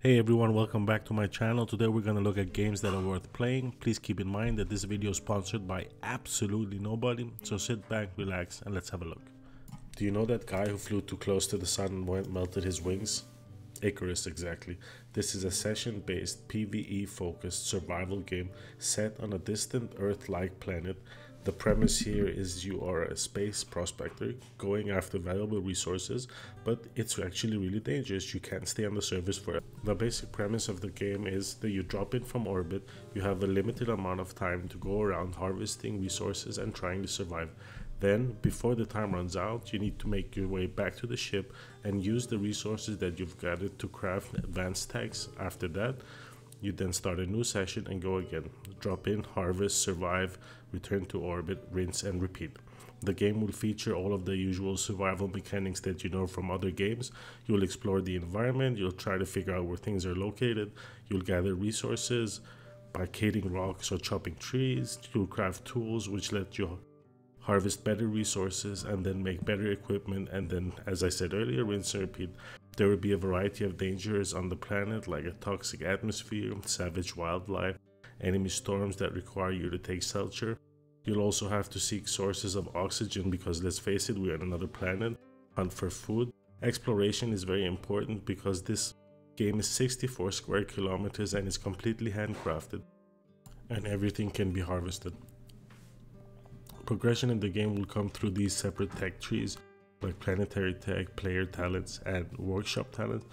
Hey everyone, welcome back to my channel. Today we're gonna look at games that are worth playing. Please keep in mind that this video is sponsored by absolutely nobody, so sit back, relax, and let's have a look. Do you know that guy who flew too close to the sun and melted his wings? Icarus, exactly. This is a session-based PvE-focused survival game set on a distant Earth-like planet. The premise here is you are a space prospector going after valuable resources, but it's actually really dangerous. You can't stay on the surface forever. The basic premise of the game is that you drop in from orbit, you have a limited amount of time to go around harvesting resources and trying to survive. Then, before the time runs out, you need to make your way back to the ship and use the resources that you've gathered to craft advanced techs. After that, you then start a new session and go again. Drop in, harvest, survive, return to orbit, rinse and repeat. The game will feature all of the usual survival mechanics that you know from other games. You'll explore the environment, you'll try to figure out where things are located, you'll gather resources by cutting rocks or chopping trees, you'll craft tools which let you harvest better resources and then make better equipment, and then, as I said earlier, rinse and repeat. There will be a variety of dangers on the planet, like a toxic atmosphere, savage wildlife, enemy storms that require you to take shelter. You'll also have to seek sources of oxygen because, let's face it, we're on another planet. Hunt for food. Exploration is very important because this game is 64 square kilometers and is completely handcrafted, and everything can be harvested. Progression in the game will come through these separate tech trees, like planetary tech, player talents, and workshop talent.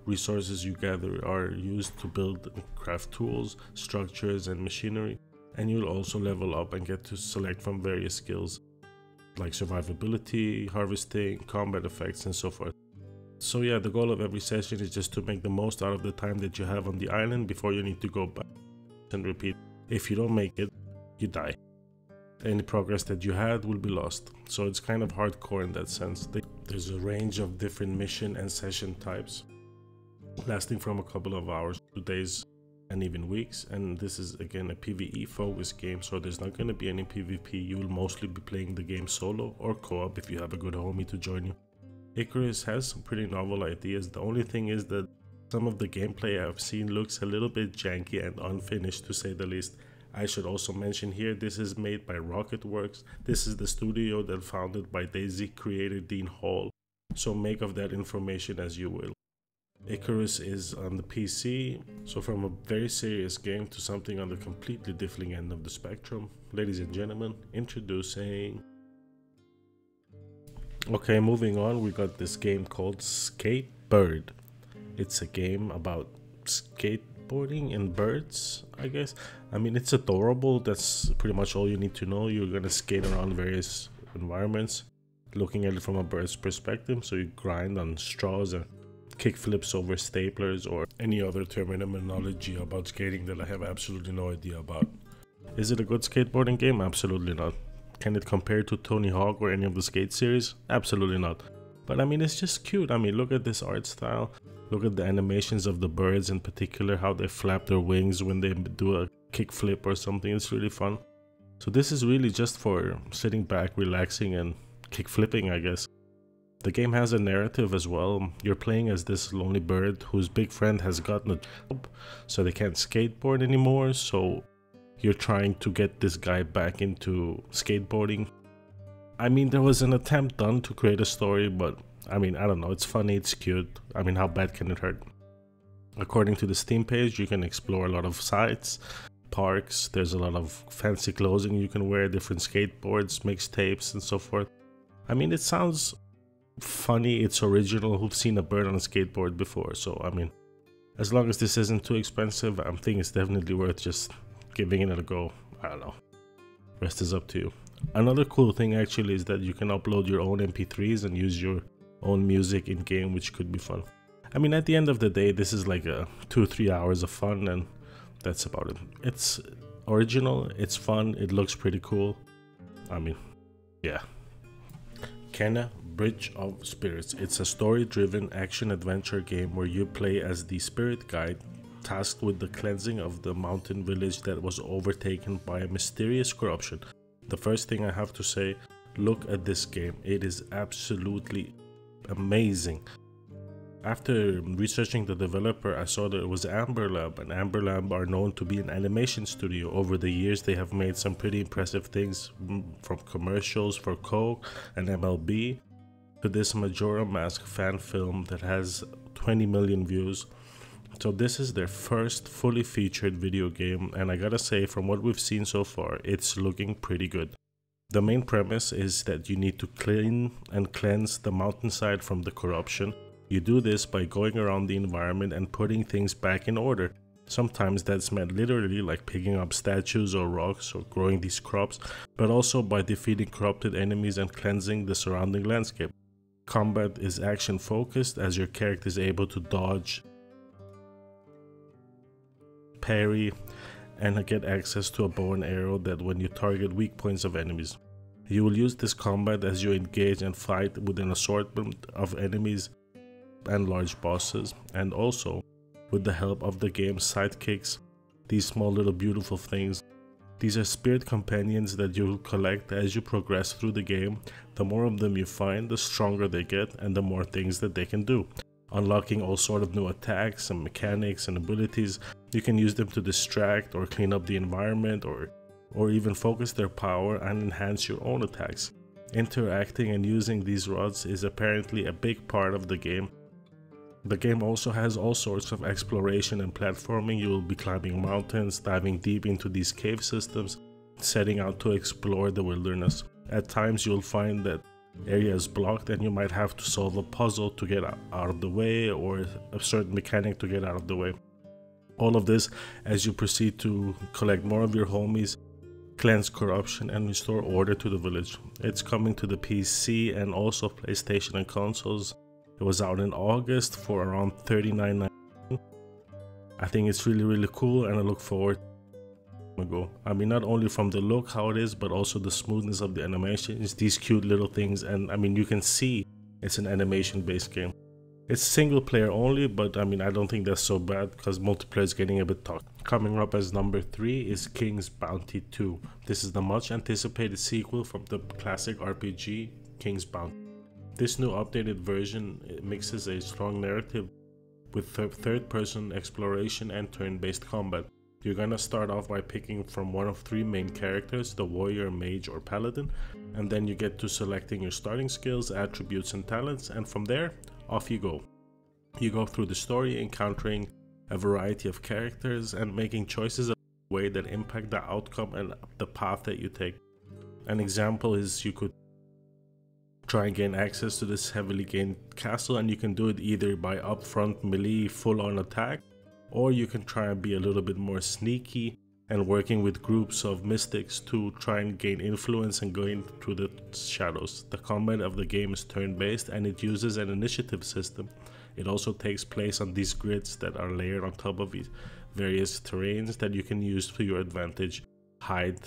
Resources you gather are used to build and craft tools, structures, and machinery, and you'll also level up and get to select from various skills like survivability, harvesting, combat effects, and so forth. So yeah, the goal of every session is just to make the most out of the time that you have on the island before you need to go back and repeat. If you don't make it, you die. Any progress that you had will be lost. So it's kind of hardcore in that sense. There's a range of different mission and session types, lasting from a couple of hours to days and even weeks. And this is again a PvE focused game, so there's not going to be any PvP. You will mostly be playing the game solo or co-op if you have a good homie to join you. Icarus has some pretty novel ideas. The only thing is that some of the gameplay I've seen looks a little bit janky and unfinished, to say the least. I should also mention here, this is made by Rocketworks. This is the studio that founded by Daisy creator Dean Hall, so make of that information as you will. Icarus is on the PC, so from a very serious game to something on the completely different end of the spectrum. Ladies and gentlemen, introducing... Okay, moving on, we got this game called Skatebird. It's a game about skateboarding and birds, I guess. I mean, it's adorable. That's pretty much all you need to know. You're gonna skate around various environments, looking at it from a bird's perspective. So you grind on straws and kick flips over staplers, or any other terminology about skating that I have absolutely no idea about. Is it a good skateboarding game? Absolutely not. Can it compare to Tony Hawk or any of the skate series? Absolutely not. But I mean, it's just cute. I mean, look at this art style. Look at the animations of the birds, in particular, how they flap their wings when they do a kick flip or something. It's really fun. So this is really just for sitting back, relaxing, and kick flipping, I guess. The game has a narrative as well. You're playing as this lonely bird whose big friend has gotten a job, so they can't skateboard anymore. So you're trying to get this guy back into skateboarding. I mean, there was an attempt done to create a story, but I mean, I don't know, it's funny, it's cute. I mean, how bad can it hurt? According to the Steam page, you can explore a lot of sites, parks, there's a lot of fancy clothing you can wear, different skateboards, mixtapes, and so forth. I mean, it sounds funny, it's original. Who've seen a bird on a skateboard before? So, I mean, as long as this isn't too expensive, I think it's definitely worth just giving it a go. I don't know. Rest is up to you. Another cool thing actually is that you can upload your own MP3s and use your own music in game, which could be fun. I mean, at the end of the day, this is like 2 or 3 hours of fun, and that's about it. It's original, it's fun, it looks pretty cool. I mean, yeah. Kenna Bridge of Spirits. It's a story-driven action-adventure game where you play as the spirit guide tasked with the cleansing of the mountain village that was overtaken by a mysterious corruption. The first thing I have to say, look at this game. It is absolutely amazing. After researching the developer, I saw that it was Amber Lab, and Amber Lab are known to be an animation studio. Over the years, they have made some pretty impressive things, from commercials for Coke and MLB to this Majora Mask fan film that has 20 million views. So this is their first fully featured video game, and I gotta say, from what we've seen so far, it's looking pretty good. The main premise is that you need to clean and cleanse the mountainside from the corruption. You do this by going around the environment and putting things back in order. Sometimes that's meant literally, like picking up statues or rocks or growing these crops, but also by defeating corrupted enemies and cleansing the surrounding landscape. Combat is action focused, as your character is able to dodge, parry, and get access to a bow and arrow that when you target weak points of enemies. You will use this combat as you engage and fight with an assortment of enemies and large bosses, and also with the help of the game's sidekicks, these small little beautiful things. These are spirit companions that you'll collect as you progress through the game. The more of them you find, the stronger they get and the more things that they can do. Unlocking all sort of new attacks and mechanics and abilities. You can use them to distract or clean up the environment, or even focus their power and enhance your own attacks. Interacting and using these rods is apparently a big part of the game. The game also has all sorts of exploration and platforming. You will be climbing mountains, diving deep into these cave systems, setting out to explore the wilderness. At times you'll find that area is blocked and you might have to solve a puzzle to get out of the way, or a certain mechanic to get out of the way. All of this as you proceed to collect more of your homies, cleanse corruption, and restore order to the village. It's coming to the PC and also PlayStation and consoles. It was out in August for around $39.99. I think it's really cool, and I look forward to go. I mean, not only from the look how it is, but also the smoothness of the animations, these cute little things, and I mean, you can see it's an animation based game. It's single player only, but I mean, I don't think that's so bad because multiplayer is getting a bit tough. Coming up as number 3 is King's Bounty 2. This is the much anticipated sequel from the classic RPG King's Bounty. This new updated version mixes a strong narrative with third-person exploration and turn-based combat. You're gonna start off by picking from one of 3 main characters, the warrior, mage, or paladin, and then you get to selecting your starting skills, attributes, and talents, and from there, off you go. You go through the story, encountering a variety of characters and making choices of a way that impact the outcome and the path that you take. An example is you could try and gain access to this heavily gained castle, and you can do it either by upfront melee full-on attack, or you can try and be a little bit more sneaky and working with groups of mystics to try and gain influence and going through the shadows. The combat of the game is turn-based and it uses an initiative system. It also takes place on these grids that are layered on top of various terrains that you can use to your advantage, hide,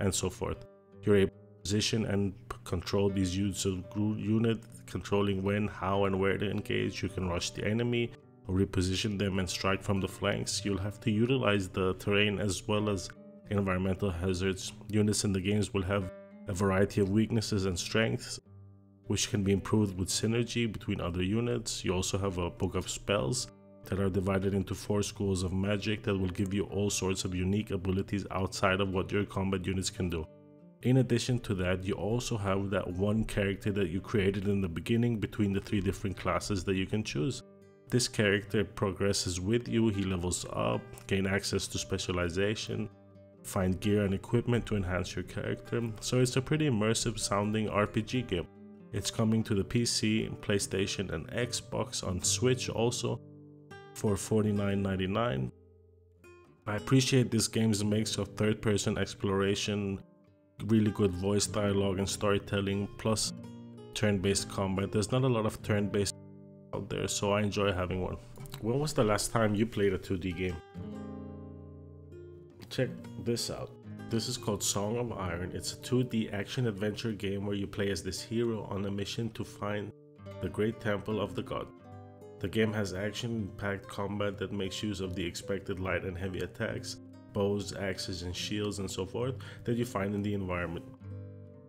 and so forth. You're able to position and control these units, controlling when, how, and where to engage. You can rush the enemy or reposition them and strike from the flanks. You'll have to utilize the terrain as well as environmental hazards. Units in the games will have a variety of weaknesses and strengths, which can be improved with synergy between other units. You also have a book of spells that are divided into 4 schools of magic that will give you all sorts of unique abilities outside of what your combat units can do. In addition to that, you also have that one character that you created in the beginning between the 3 different classes that you can choose. This character progresses with you, he levels up, gain access to specialization, find gear and equipment to enhance your character. So it's a pretty immersive sounding RPG game. It's coming to the PC, PlayStation, and Xbox, on Switch also for $49.99. I appreciate this game's mix of third-person exploration, really good voice dialogue and storytelling, plus turn-based combat. There's not a lot of turn-based out there, so I enjoy having one. When was the last time you played a 2D game? Check this out. This is called Song of Iron. It's a 2D action-adventure game where you play as this hero on a mission to find the Great Temple of the God. The game has action-packed combat that makes use of the expected light and heavy attacks, bows, axes, and shields, and so forth that you find in the environment.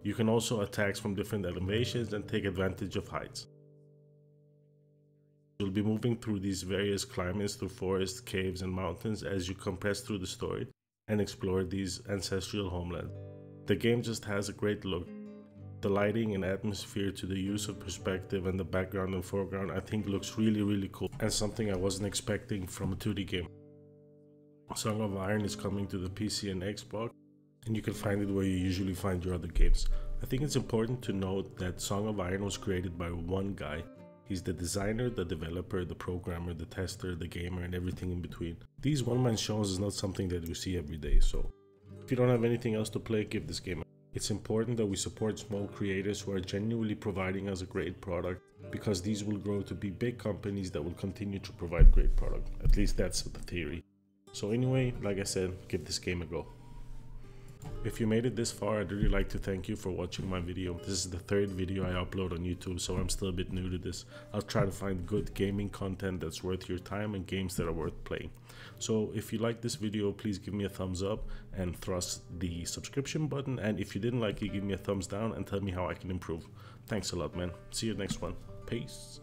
You can also attack from different elevations and take advantage of heights. You'll be moving through these various climates, through forests, caves, and mountains as you compress through the story and explore these ancestral homelands. The game just has a great look. The lighting and atmosphere, to the use of perspective and the background and foreground, I think looks really cool, and something I wasn't expecting from a 2D game. Song of Iron is coming to the PC and Xbox, and you can find it where you usually find your other games. I think it's important to note that Song of Iron was created by one guy. He's the designer, the developer, the programmer, the tester, the gamer, and everything in between. These one-man shows is not something that you see every day, so if you don't have anything else to play, give this game a. It's important that we support small creators who are genuinely providing us a great product, because these will grow to be big companies that will continue to provide great product. At least that's the theory. So anyway, like I said, give this game a go. If you made it this far, I'd really like to thank you for watching my video. This is the third video I upload on YouTube, so I'm still a bit new to this. I'll try to find good gaming content that's worth your time and games that are worth playing. So if you like this video, please give me a thumbs up and thrust the subscription button. And if you didn't like it, give me a thumbs down and tell me how I can improve. Thanks a lot, man. See you next one. Peace.